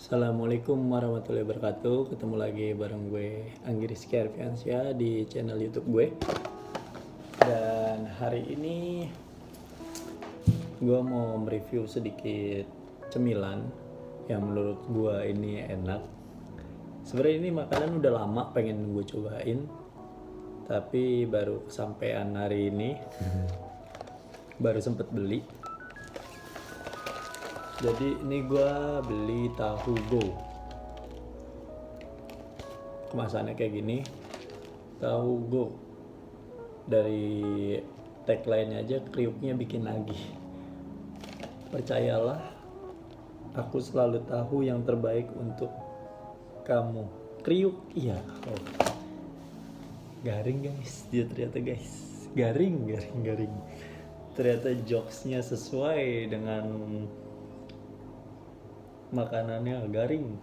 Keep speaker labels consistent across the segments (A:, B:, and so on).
A: Assalamualaikum warahmatullahi wabarakatuh. Ketemu lagi bareng gue Anggi Rizky Arfiansyah di channel YouTube gue. Dan hari ini gue mau mereview sedikit cemilan yang menurut gue ini enak. Sebenarnya ini makanan udah lama pengen gue cobain, tapi baru kesampaian hari ini. Baru sempet beli. Jadi ini gue beli tahu go. Kemasannya kayak gini. Tahu go. Dari tagline aja kriuknya bikin nagih. Percayalah, aku selalu tahu yang terbaik untuk kamu. Kriuk, iya. Oh. Garing guys, dia ternyata guys. Garing. Ternyata jokesnya sesuai dengan makanannya, garing.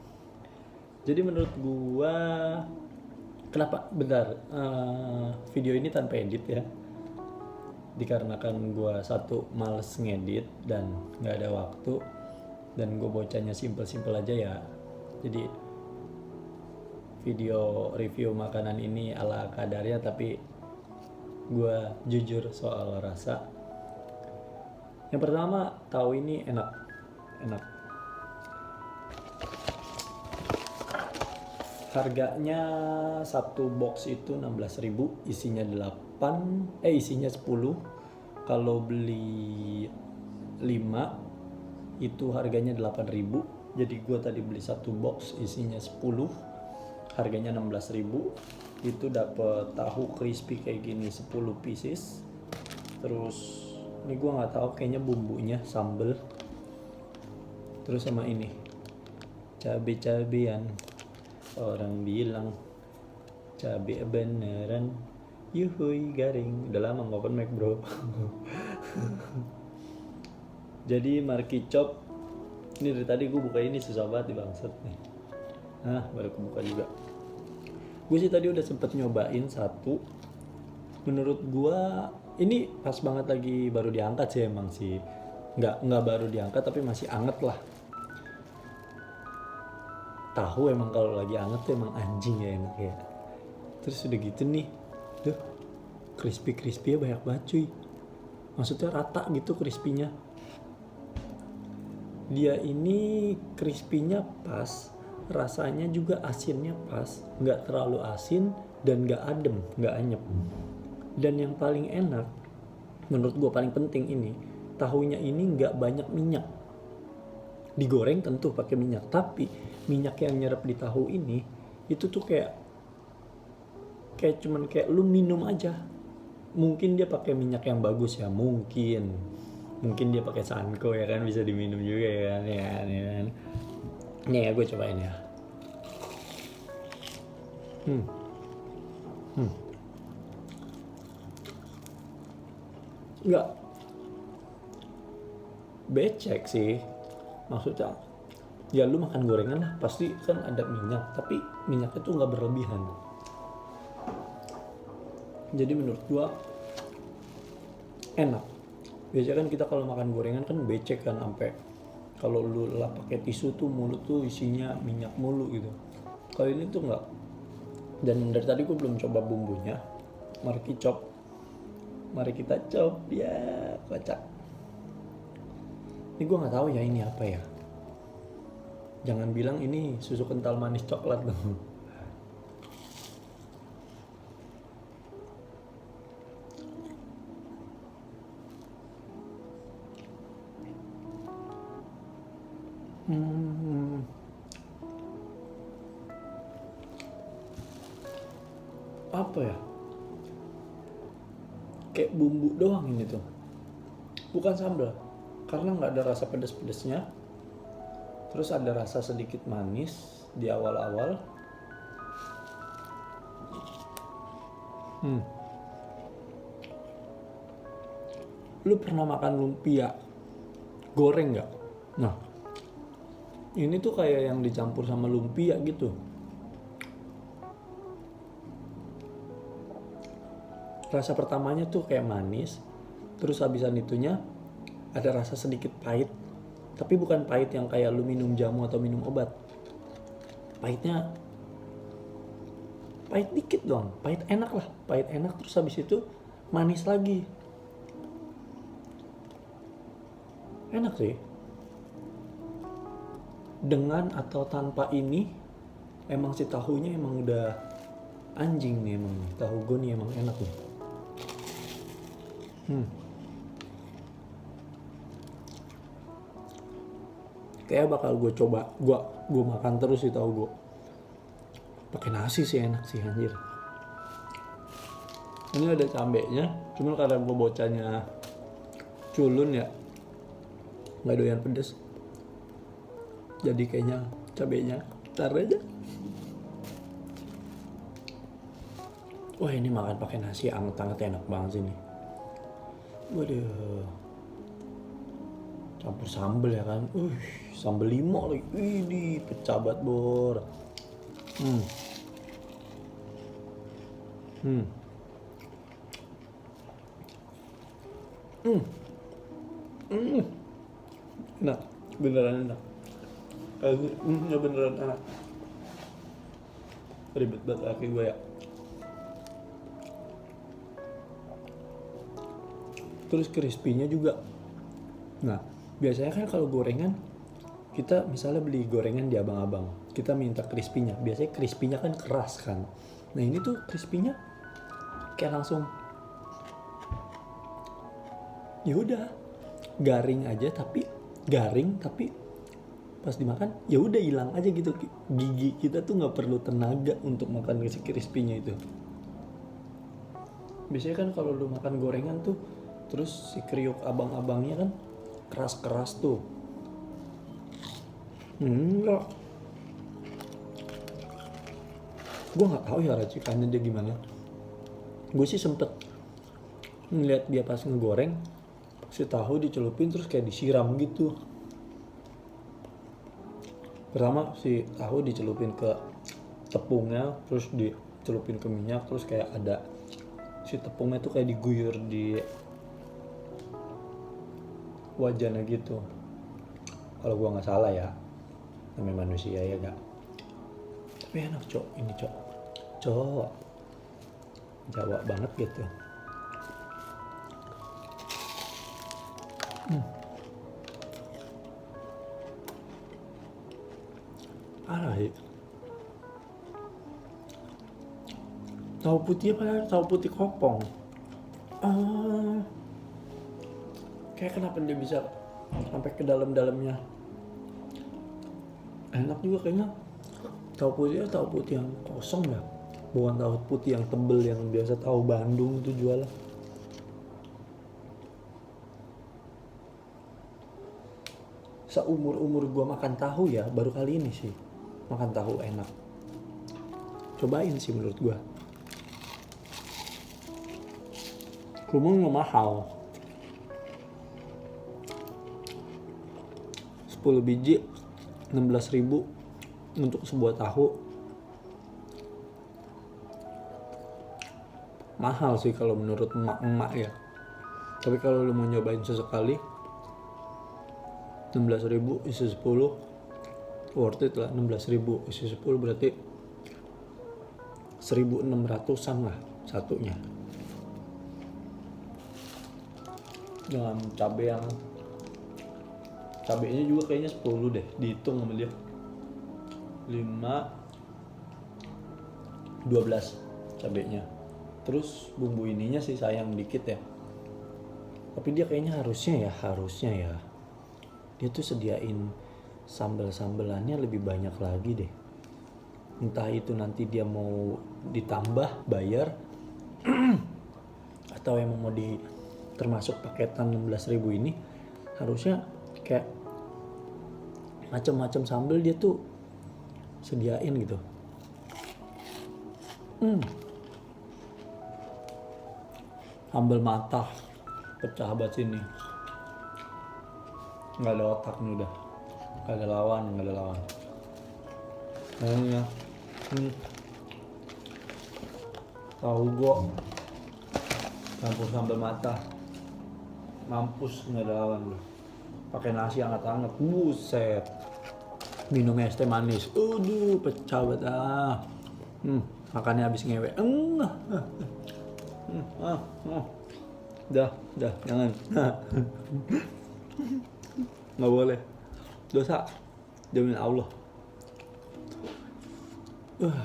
A: Jadi menurut gua, kenapa video ini tanpa edit ya, dikarenakan gua satu males ngedit dan nggak ada waktu, dan gua bocahnya simple aja ya. Jadi video review makanan ini ala kadarnya, tapi gua jujur soal rasa. Yang pertama, tahu ini enak. Harganya satu box itu 16.000, isinya 10. Kalau beli 5 itu harganya 8.000. Jadi gue tadi beli satu box isinya 10, harganya 16.000. Itu dapet tahu crispy kayak gini 10 pieces. Terus ini gue nggak tahu, kayaknya bumbunya sambel. Terus sama ini cabe-cabean. Orang bilang cabe beneran, yuhui garing. Udah lama nggak open mic bro. Jadi Marky Chop ini dari tadi gue buka ini susah banget di bangsat nih. Baru kebuka juga. Gue sih tadi udah sempet nyobain satu. Menurut gue ini pas banget, lagi baru diangkat sih emang sih. Nggak baru diangkat tapi masih anget lah. Tahu emang kalau lagi anget tuh emang anjing ya enak ya. Terus udah gitu nih, tuh crispy ya banyak banget cuy. Maksudnya rata gitu crispy-nya. Dia ini crispy-nya pas, rasanya juga asinnya pas, nggak terlalu asin dan nggak adem, nggak anyep. Dan yang paling enak, menurut gua paling penting ini, tahunya ini nggak banyak minyak. Digoreng tentu pakai minyak, tapi minyak yang nyerap di tahu ini itu tuh kayak cuman kayak lu minum aja. Mungkin dia pakai minyak yang bagus ya, mungkin dia pakai Sanko ya kan, bisa diminum juga ya kan. Nih ya, gue cobain ya. Enggak becek sih, maksudnya ya lu makan gorengan lah pasti kan ada minyak, tapi minyaknya tuh nggak berlebihan. Jadi menurut gua enak. Biasanya kan kita kalau makan gorengan kan becek kan, sampai kalau lu lap pakai tisu tuh mulut tuh isinya minyak mulu gitu. Kalau ini tuh nggak. Dan dari tadi gua belum coba bumbunya. Marky Chop, mari kita chop ya, kocak. Ini gue nggak tahu ya ini apa ya. Jangan bilang ini susu kental manis coklat dong. Apa ya? Kayak bumbu doang ini tuh. Bukan sambal. Karena nggak ada rasa pedes-pedesnya. Terus ada rasa sedikit manis di awal-awal. Lu pernah makan lumpia goreng nggak? Nah, ini tuh kayak yang dicampur sama lumpia gitu. Rasa pertamanya tuh kayak manis. Terus habisan itunya ada rasa sedikit pahit. Tapi bukan pahit yang kayak lu minum jamu atau minum obat. pahitnya pahit dikit doang, pahit enak lah, pahit enak terus habis itu manis lagi, enak sih. Dengan atau tanpa ini emang si tahunya emang udah anjing nih, emang tahu gue nih emang enak nih. Kayak bakal gue coba, gue makan terus sih tahu gue. Pakai nasi sih enak sih anjir. Ini ada cambenya, cuman karena gue bocahnya culun ya, nggak doyan pedes. Jadi kayaknya cabenya tar aja. Wah ini makan pakai nasi anget-anget enak banget sih nih. Waduh. Campur sambel ya kan. Sambel limo lagi. Widih, pecah banget bor. Enak, beneran enak. Ya beneran enak. Ribet banget kaki gue ya. Terus crispy-nya juga. Nah, biasanya kan kalau gorengan kita misalnya beli gorengan di abang-abang, kita minta crispy-nya. Biasanya crispy-nya kan keras kan. Nah, ini tuh crispy-nya kayak langsung ya udah garing aja, tapi pas dimakan ya udah hilang aja gitu. Gigi kita tuh nggak perlu tenaga untuk makan si crispy-nya itu. Biasanya kan kalau lu makan gorengan tuh terus si kriuk abang-abangnya kan keras-keras tuh. Enggak. Gue nggak tahu ya racikannya dia gimana. Gue sih sempet ngeliat dia pas ngegoreng, si tahu dicelupin terus kayak disiram gitu. Pertama si tahu dicelupin ke tepungnya, terus dicelupin ke minyak, terus kayak ada si tepungnya tuh kayak diguyur di wajannya gitu. Kalau gua nggak salah ya, namanya manusia ya gak. Tapi enak cok, ini cok Jawa banget gitu. Parah sih. Tahu putih apa? Tahu putih kopong. Kayak kenapa dia bisa sampai ke dalam-dalamnya. Enak juga kayaknya. Tahu putih yang kosong ya. Bukan tahu putih yang tebel yang biasa tahu Bandung itu jualan. Seumur-umur gua makan tahu ya, baru kali ini sih makan tahu enak. Cobain sih menurut gua. Cuma nggak mahal. 10 biji 16.000 untuk sebuah tahu. Mahal sih kalau menurut emak-emak ya. Tapi kalau lu mau nyobain sesekali 16.000 isi 10 worth it lah. 16.000 isi 10 berarti 1.600an lah satunya. Dengan cabenya juga kayaknya 10 deh, dihitung sama dia. 5 12 cabenya. Terus bumbu ininya sih sayang dikit ya. Tapi dia kayaknya harusnya ya dia tuh sediain sambal-sambelannya lebih banyak lagi deh. Entah itu nanti dia mau ditambah bayar atau emang mau termasuk paketan 16.000 ini, harusnya kayak macam-macam sambal dia tuh sediain gitu. Sambal matah pecah banget sini, nggak ada otak nih udah, nggak ada lawan. Kayaknya tahu gua campur sambal matah, mampus, nggak ada lawan lu. Pakai nasi hangat-hangat, buset. minum es teh manis, pecah banget makannya habis ngewe, dah jangan, nggak boleh, dosa demi Allah.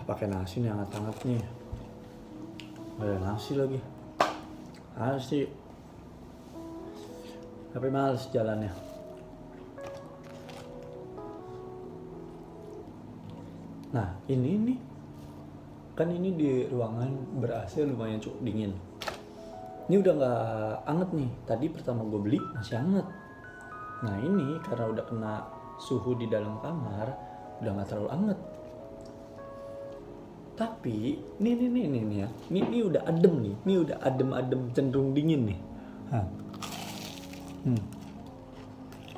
A: Pakai nasi nih hangat-hangat nih, ada nasi lagi, nasi, tapi males jalannya. Nah ini nih, kan ini di ruangan ber-AC lumayan cukup dingin. Ini udah nggak anget nih. Tadi pertama gue beli masih anget. Nah ini karena udah kena suhu di dalam kamar, udah nggak terlalu anget. Tapi nih ya, ini udah adem nih. Ini udah adem cenderung dingin nih.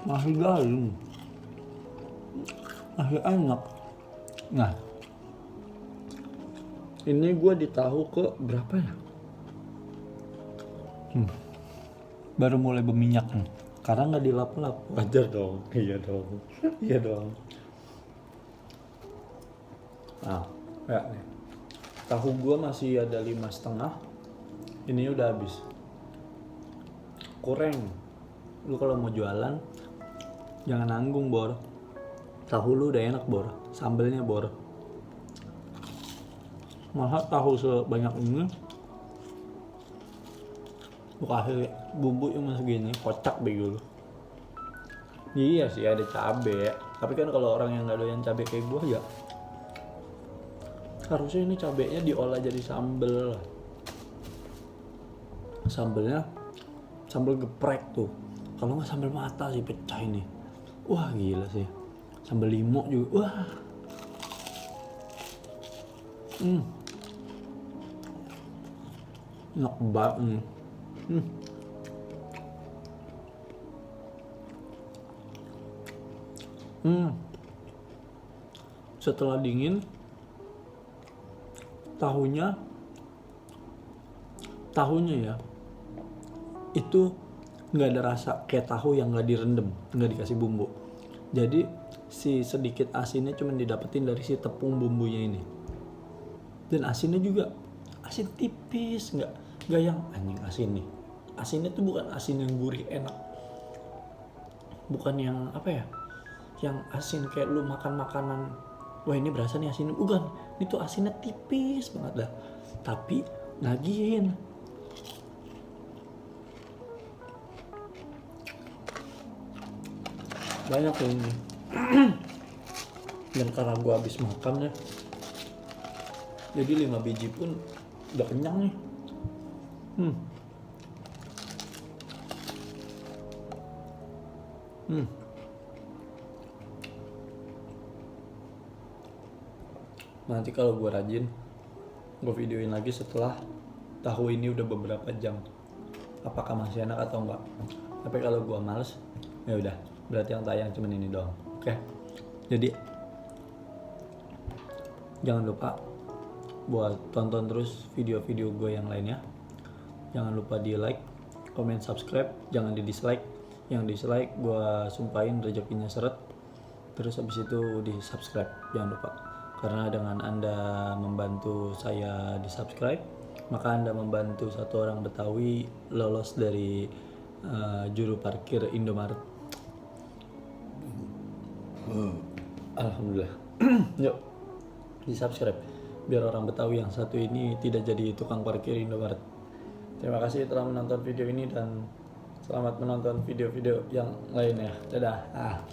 A: Masih garing, masih enak. Nah, ini gue di tahu ke berapa ya? Baru mulai berminyak nih, karena nggak dilap-lap. Wajar dong, iya dong. Nah, ya nih, tahu gue masih ada 5,5. Ini udah habis. Kurang. Lu kalau mau jualan, jangan nanggung Bor. Tahu lu udah enak Bor, sambelnya Bor. Masa tahu sebanyak ini lu kasih bumbu yang segini, kocak bego lu. Iya sih ada cabe, tapi kan kalau orang yang nggak doyan cabe kayak gua ya harusnya ini cabenya diolah jadi sambel. Sambelnya sambel geprek tuh, kalau nggak sambel mata sih pecah ini. Wah gila sih, sambel limo juga. Wah enak banget. Setelah dingin, tahunya ya itu nggak ada rasa kayak tahu yang nggak direndam, nggak dikasih bumbu. Jadi si sedikit asinnya cuma didapetin dari si tepung bumbunya ini. Dan asinnya juga asin tipis, nggak yang anjing asin nih. Asinnya tuh bukan asin yang gurih enak, bukan yang apa ya, yang asin kayak lu makan makanan, wah ini berasa nih asin, bukan. Ini tuh asinnya tipis banget dah, tapi nagihin. Banyak ini. Dan karena gua habis makan ya, jadi 5 biji pun udah kenyang nih. Nanti kalau gue rajin, gue videoin lagi setelah tahu ini udah beberapa jam, apakah masih enak atau enggak. Tapi kalau gue males, ya udah, berarti yang tayang cuma ini doang. Oke. Jadi jangan lupa buat tonton terus video-video gue yang lainnya. Jangan lupa di like, comment, subscribe, jangan di dislike. Yang dislike gue sumpahin rezekinya seret. Terus habis itu di subscribe, jangan lupa. Karena dengan Anda membantu saya di subscribe, maka Anda membantu satu orang Betawi lolos dari juru parkir Indomaret. Alhamdulillah. Yuk di subscribe biar orang Betawi yang satu ini tidak jadi tukang parkir Indomaret. Terima kasih telah menonton video ini dan selamat menonton video-video yang lainnya. Dadah.